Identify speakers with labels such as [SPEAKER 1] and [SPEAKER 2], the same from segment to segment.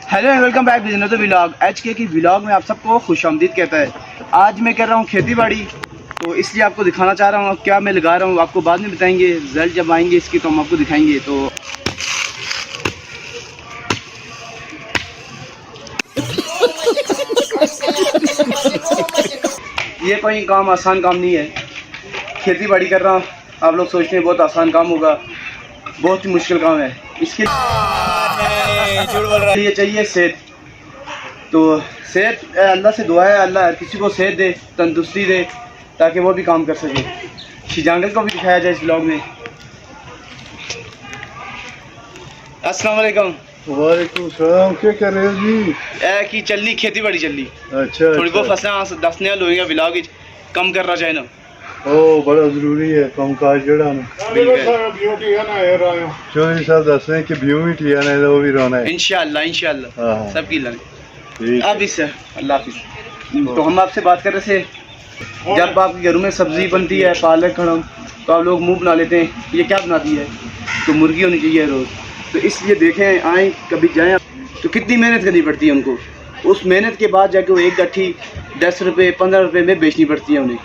[SPEAKER 1] Hello and welcome back with another vlog. H के की vlog में आप सबको खुशामदीद कहता है। आज मैं कर रहा हूँ खेती बाड़ी, तो इसलिए आपको दिखाना चाह रहा हूँ क्या मैं लगा रहा हूँ। आपको बाद में बताएंगे, रिजल्ट जब आएंगे इसकी तो हम आपको दिखाएंगे। तो ये कोई काम आसान काम नहीं है, खेती बाड़ी कर रहा हूँ। आप लोग सोचते हैं बहुत आसान काम होगा, बहुत ही मुश्किल काम है। इसके लिए चाहिए सेहत। तो सेहत अल्लाह से दुआ है, अल्लाह हर किसी को सेहत दे, तंदुरुस्ती दे, ताकि वो भी काम कर सके। जंगल को भी दिखाया जाए इस ब्लॉग में। अस्सलाम वालेकुम।
[SPEAKER 2] वालेकुम सलाम। क्या कर रहे हो जी?
[SPEAKER 1] की चलनी खेती बाड़ी चलनी।
[SPEAKER 2] अच्छा,
[SPEAKER 1] थोड़ी बहुत फसलें दसने लोग ब्लॉग कम कर रहा चाहे ना।
[SPEAKER 2] ओ बड़ा जरूरी है काम काज जड़ा ना। चौधरी साहब दस रहे हैं कि व्यू भी ठीक है ना, वो भी रोना है
[SPEAKER 1] इंशाल्लाह इंशाल्लाह सब की लाने। अब इससे अल्लाह हाफिज़। तो हम आपसे बात कर रहे थे, जब आपके घरों में सब्जी बनती है, पालक खड़म, तो आप लोग मुंह बना लेते हैं ये क्या बनाती है, तो मुर्गी होनी चाहिए रोज़। तो इसलिए देखें, आए कभी जाएं तो कितनी मेहनत करनी पड़ती है उनको। उस मेहनत के बाद जाके वो एक गट्ठी 10 रुपये 15 रुपये में बेचनी पड़ती है उन्हें।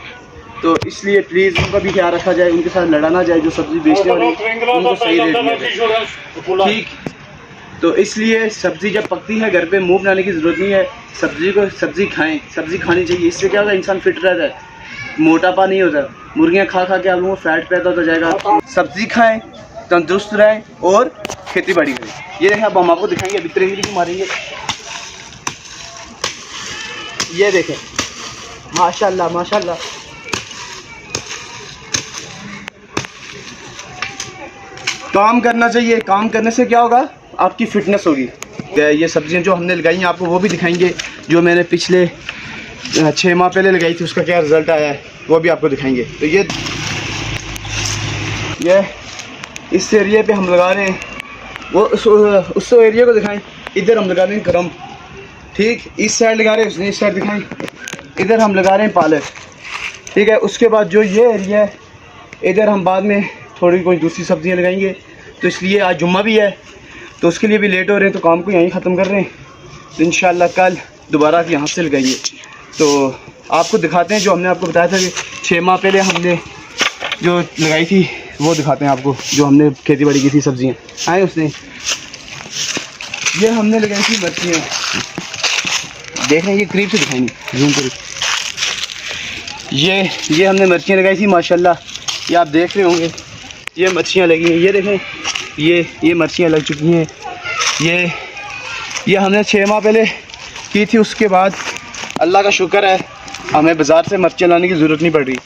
[SPEAKER 1] तो इसलिए प्लीज़ उनका भी ख्याल रखा जाए, उनके साथ लड़ा ना जाए। जो सब्ज़ी बेचने वाले उनको सही रेट दिया जाए, ठीक। तो इसलिए सब्ज़ी जब पकती है घर पे मुंह बनाने की ज़रूरत नहीं है। सब्ज़ी खाएं, सब्ज़ी खानी चाहिए। इससे क्या होगा, इंसान फिट रहता है, मोटापा नहीं होता। मुर्गियाँ खा खा के आप लोगों को फैट पैदा होता जाएगा। सब्ज़ी खाएं, तंदुरुस्त रहें और खेती बाड़ी करें। ये देखें, अब हम आपको दिखाएंगे। अभी तिरंगी को मारेंगे, ये देखें, माशाल्लाह माशाल्लाह। काम करना चाहिए, काम करने से क्या होगा, आपकी फिटनेस होगी। ये सब्जियां जो हमने लगाई हैं आपको वो भी दिखाएंगे। जो मैंने पिछले 6 माह पहले लगाई थी उसका क्या रिज़ल्ट आया है वो भी आपको दिखाएंगे। तो ये इस एरिया पे हम लगा रहे हैं, वो उस एरिया को दिखाएं। इधर हम लगा रहे हैं करम, ठीक। इस साइड लगा रहे हैं, इस साइड दिखाएं। इधर हम लगा रहे हैं पालक, ठीक है। उसके बाद जो ये एरिया है, इधर हम बाद में थोड़ी कोई दूसरी सब्जियां लगाएंगे। तो इसलिए आज जुम्मा भी है, तो उसके लिए भी लेट हो रहे हैं, तो काम को यहीं ख़त्म कर रहे हैं। तो इंशाल्लाह कल दोबारा यहाँ से लगाएंगे। तो आपको दिखाते हैं जो हमने आपको बताया था कि 6 माह पहले हमने जो लगाई थी वो दिखाते हैं आपको। जो हमने खेती बाड़ी की थी सब्जियाँ आए उसने, ये हमने लगाई थी मिर्चियाँ। देख रहे हैं, ये करीब से दिखाएंगे, जूम करिए। ये हमने मिर्चियाँ लगाई थी माशाल्लाह। ये आप देख रहे होंगे, ये मिर्चियाँ लगी हैं। ये देखें, ये मिर्चियाँ लग चुकी हैं। ये हमने 6 माह पहले की थी। उसके बाद अल्लाह का शुक्र है, हमें बाज़ार से मिर्चियाँ लाने की ज़रूरत नहीं पड़ रही।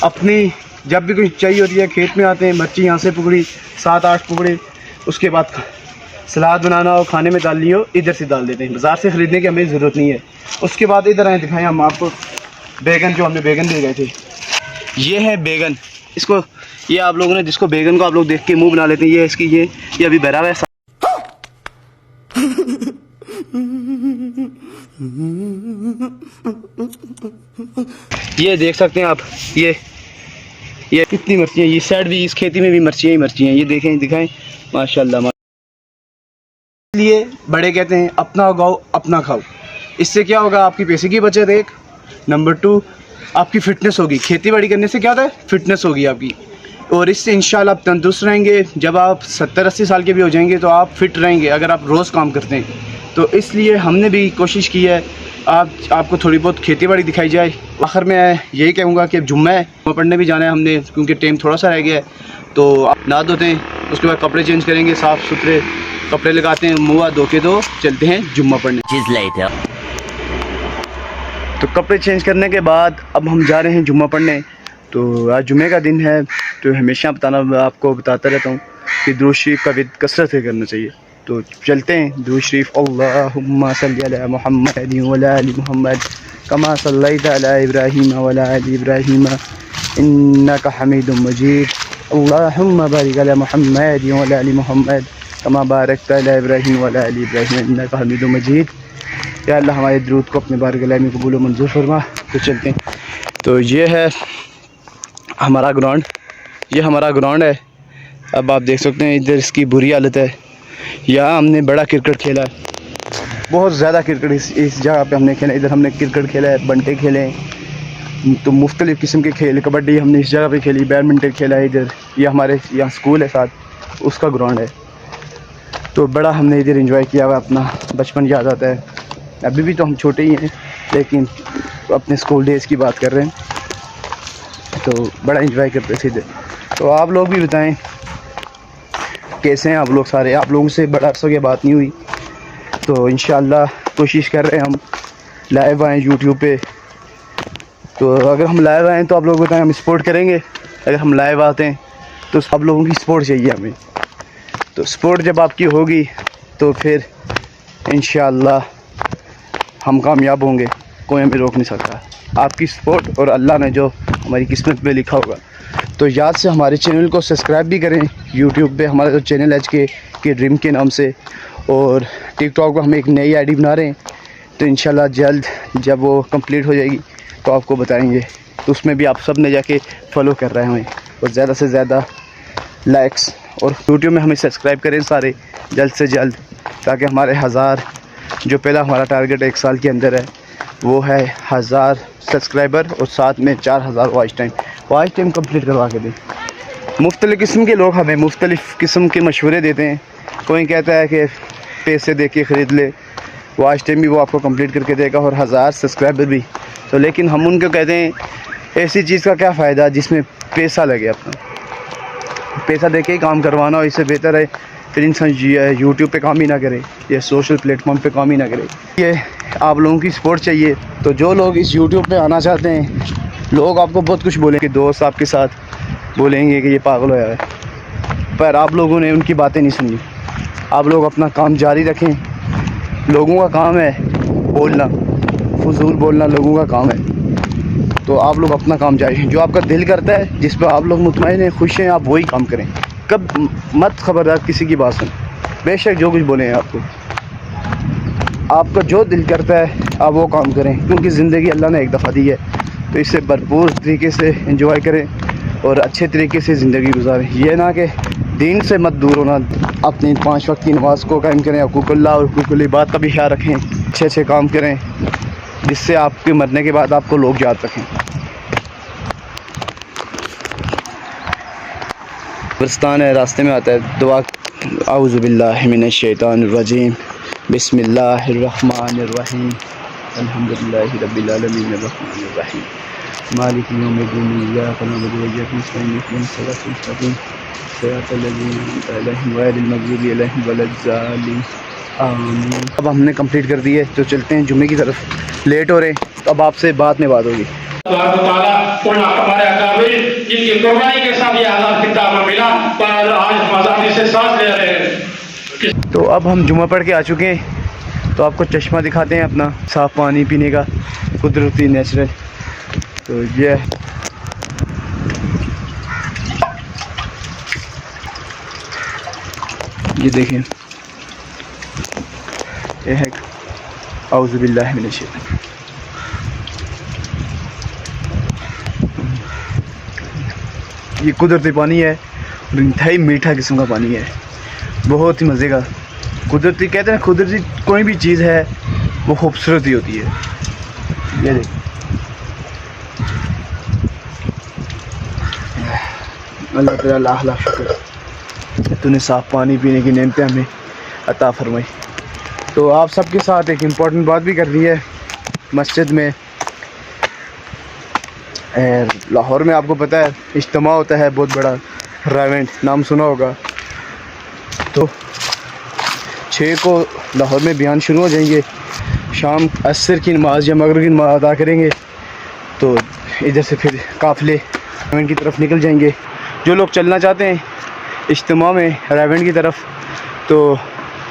[SPEAKER 1] अपनी जब भी कोई चाहिए होती है, खेत में आते हैं, मिर्ची यहाँ से पकड़ी 7-8 पकड़े, उसके बाद सलाद बनाना हो, खाने में डालनी हो, इधर से डाल देते हैं। बाज़ार से ख़रीदने की हमें ज़रूरत नहीं है। उसके बाद इधर आए दिखाएं हम आपको बैगन, जो हमने बैगन ले गए थे। ये है बैगन, इसको ये आप लोगों ने जिसको बैगन को आप लोग देख के मुंह बना लेते हैं, ये इसकी ये अभी भरा हुआ है। ये देख सकते हैं आप, ये कितनी मिर्चियाँ, ये साइड भी, इस खेती में भी मिर्चियाँ ही मिर्चियाँ हैं। ये देखें, दिखाएं माशाल्लाह। इसलिए बड़े कहते हैं अपना उगाओ अपना खाओ। इससे क्या होगा, आपकी पैसे की बचत, एक नंबर 2 आपकी फ़िटनेस होगी। खेती बाड़ी करने से क्या होता है, फ़िटनेस होगी आपकी, और इससे इंशाल्लाह आप तंदुरुस्त रहेंगे। जब आप 70-80 साल के भी हो जाएंगे तो आप फिट रहेंगे, अगर आप रोज़ काम करते हैं। तो इसलिए हमने भी कोशिश की है आपको थोड़ी बहुत खेती बाड़ी दिखाई जाए। आखिर में यही कहूँगा कि जुम्मा है, पढ़ने भी जाना है हमने, क्योंकि टाइम थोड़ा सा रह गया है। तो आप नहा धोते हैं, उसके बाद कपड़े चेंज करेंगे, साफ़ सुथरे कपड़े लगाते हैं, मुँह धो के तो चलते हैं जुम्मा पढ़ने। तो कपड़े चेंज करने के बाद अब हम जा रहे हैं जुम्मा पढ़ने। तो आज जुम्मे का दिन है, तो हमेशा आपको बताता रहता हूँ कि दुरूद शरीफ का विद कसरत से करना चाहिए। तो चलते हैं दुरूद शरीफ। अल्लाहुम्मा सल्ली अला मुहम्मद व अला आलि मुहम्मद कमा सल्लैता अला इब्राहीम व अला आलि इब्राहीम इन्नका हमीदुम मजीद। अल्लाहुम्मा बारिक अला मुहम्मद व अला आलि मुहम्मद कमा बारकता अला इब्राहीम व अला आलि इब्राहीम इन्नका हमीदुम मजीद। या अल्लाह हमारे दुरूद को अपने बारगाह में कबूल व मंजूर फरमा। तो चलते हैं। तो ये है हमारा ग्राउंड, है। अब आप देख सकते हैं इधर इसकी बुरी हालत है। यहाँ हमने बड़ा क्रिकेट खेला है, बहुत ज़्यादा क्रिकेट इस जगह पे हमने खेला। इधर हमने क्रिकेट खेला है, बंटे खेले हैं, तो मुख्तलिफ़ किस्म के खेल, कबड्डी हमने इस जगह पे खेली, बैडमिंटन खेला है इधर। ये हमारे यहाँ स्कूल है साथ, उसका ग्राउंड है। तो बड़ा हमने इधर एंजॉय किया हुआ, अपना बचपन याद आता है। अभी भी तो हम छोटे ही हैं, लेकिन अपने स्कूल डेज़ की बात कर रहे हैं, तो बड़ा एंजॉय करते थे इधर। तो आप लोग भी बताएं कैसे हैं आप लोग सारे। आप लोगों से बड़ा अर्सा की बात नहीं हुई, तो इंशाअल्लाह कोशिश कर रहे हैं हम लाइव आएँ यूट्यूब पे। तो अगर हम लाइव आएँ तो आप लोग बताएं, हम सपोर्ट करेंगे। अगर हम लाइव आते हैं तो आप लोगों की सपोर्ट चाहिए हमें। तो सपोर्ट जब आपकी होगी तो फिर इंशाअल्लाह हम कामयाब होंगे, कोई हमें रोक नहीं सकता। आपकी सपोर्ट और अल्लाह ने जो हमारी किस्मत में लिखा होगा। तो याद से हमारे चैनल को सब्सक्राइब भी करें। यूट्यूब पे हमारा जो चैनल है के ड्रीम के नाम से, और टिकटॉक पर हम एक नई आईडी बना रहे हैं। तो इंशाल्लाह जल्द जब वो कंप्लीट हो जाएगी तो आपको बताएंगे। तो उसमें भी आप सब ने जाके फॉलो कर रहे हैं हमें, और ज़्यादा से ज़्यादा लाइक्स, और यूट्यूब में हमें सब्सक्राइब करें सारे जल्द से जल्द, ताकि हमारे 1000 जो पहला हमारा टारगेट 1 साल के अंदर है वो है 1000 सब्सक्राइबर, और साथ में 4000 वॉच टाइम कंप्लीट करवा के दें। मुख्तलिफ़ किस्म के लोग हमें मुख्तलिफ़ किस्म के मशवरे देते हैं। कोई कहता है कि पैसे दे के ख़रीद ले, वॉच टाइम भी वो आपको कंप्लीट करके देगा, और 1000 सब्सक्राइबर भी। तो लेकिन हम उनको कहते हैं ऐसी चीज़ का क्या फ़ायदा जिसमें पैसा लगे। अपना पैसा दे के ही काम करवाना, और इससे बेहतर है फिर इंसान यूट्यूब पे काम ही ना करे, या सोशल प्लेटफॉर्म पे काम ही ना करे। ये आप लोगों की सपोर्ट चाहिए। तो जो लोग इस यूट्यूब पे आना चाहते हैं, लोग आपको बहुत कुछ बोलेंगे, दोस्त आपके साथ बोलेंगे कि ये पागल होया है, पर आप लोगों ने उनकी बातें नहीं सुनी। आप लोग अपना काम जारी रखें। लोगों का काम है बोलना, फजूल बोलना लोगों का काम है। तो आप लोग अपना काम जारी रखें। जो आपका दिल करता है, जिस पर आप लोग मुतमईन हैं, खुश हैं, आप वही काम करें। कब मत खबरदार किसी की बात सुन, बेशक जो कुछ बोले हैं आपको। आपका जो दिल करता है आप वो काम करें, क्योंकि ज़िंदगी अल्लाह ने एक दफ़ा दी है। तो इससे भरपूर तरीके से एंजॉय करें और अच्छे तरीके से ज़िंदगी गुजारें। ये ना कि दीन से मत दूर होना, अपनी 5 वक्त की नमाज़ को कायम करें, हुकूकुल्लाह और हुकूकुल इबाद का भी ख्याल रखें, अच्छे अच्छे काम करें, जिससे आपके मरने के बाद आपको लोग याद रखें। कब्रिस्तान है, रास्ते में आता है। दुआ औज़ु बिल्लाहि मिनश शैतानिर रजीम, बिस्मिल्लाहिर्रहमानिर्रहीम, अल्हम्दुलिल्लाहि रब्बिल आलमीन, अर्रहमानिर रहीम, मालिकि यौमिद्दीन, इय्याका नअबुदु व इय्याका नस्तईन, इहदिनास सिरातल मुस्तक़ीम, सिरातल लज़ीना अनअमता अलैहिम गैरिल मग़ज़ूबि अलैहिम वलद्दाल्लीन, आमीन। अब हमने कंप्लीट कर दी है, तो चलते हैं जुम्मे की तरफ। लेट हो रहे हैं, तो अब आपसे बाद में बात होगी।
[SPEAKER 3] हमारे अकाबिर जिनकी कुर्बानी के साथ ये आज़ाद खिताब में मिला, पर आज हम आज़ादी से सांस ले रहे हैं।
[SPEAKER 1] तो अब हम जुम्मा पढ़ के आ चुके हैं, तो आपको चश्मा दिखाते हैं अपना साफ़ पानी पीने का, कुदरती नेचुरल। तो ये देखें, ये है औज़ु बिल्लाहि मिनश शैतान। ये कुदरती पानी है, और इंतहाई मीठा किस्म का पानी है, बहुत ही मज़े का। कुदरती कहते हैं, कुदरती कोई भी चीज़ है वो खूबसूरत ही होती है। ये देख, अल्लाह तेरा लाख लाख शुक्र, तूने साफ़ पानी पीने की नेमतें हमें अता फरमाई। तो आप सबके साथ एक इम्पॉर्टेंट बात भी कर दी है। मस्जिद में लाहौर में आपको पता है इज्तिमा होता है बहुत बड़ा, रावेंट नाम सुना होगा। तो 6 को लाहौर में बयान शुरू हो जाएंगे, शाम असर की नमाज या मगरिब की नमाज अदा करेंगे। तो इधर से फिर काफ़िले रावेंट की तरफ निकल जाएंगे। जो लोग चलना चाहते हैं इज्तिमा में रावेंट की तरफ, तो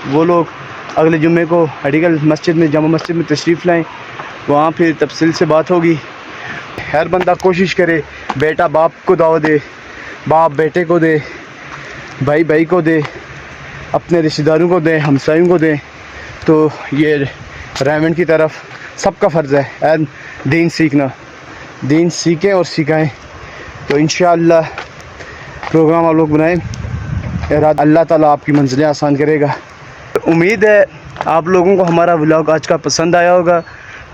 [SPEAKER 1] वो लोग अगले जुम्मे को अडीगल मस्जिद में, जामा मस्जिद में तशरीफ़ लाएँ। वहाँ फिर तफसील से बात होगी। हर बंदा कोशिश करे, बेटा बाप को दावत दे, बाप बेटे को दे, भाई भाई को दे, अपने रिश्तेदारों को दे, हमसायों को दे। तो ये रावेंट की तरफ सबका फ़र्ज़ है एंड दीन सीखना, दीन सीखें और सिखाएं। तो इंशाअल्लाह प्रोग्राम आप लोग बनाएं, अल्लाह ताला आपकी मंजिलें आसान करेगा। उम्मीद है आप लोगों को हमारा व्लॉग आज का पसंद आया होगा।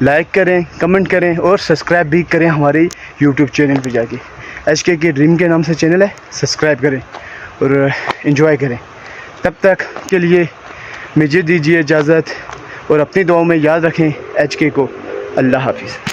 [SPEAKER 1] लाइक करें, कमेंट करें और सब्सक्राइब भी करें हमारे यूट्यूब चैनल पे जाके। HK के ड्रीम के नाम से चैनल है, सब्सक्राइब करें और एंजॉय करें। तब तक के लिए मुझे दीजिए इजाज़त और अपनी दुआओं में याद रखें HK को। अल्लाह हाफिज़।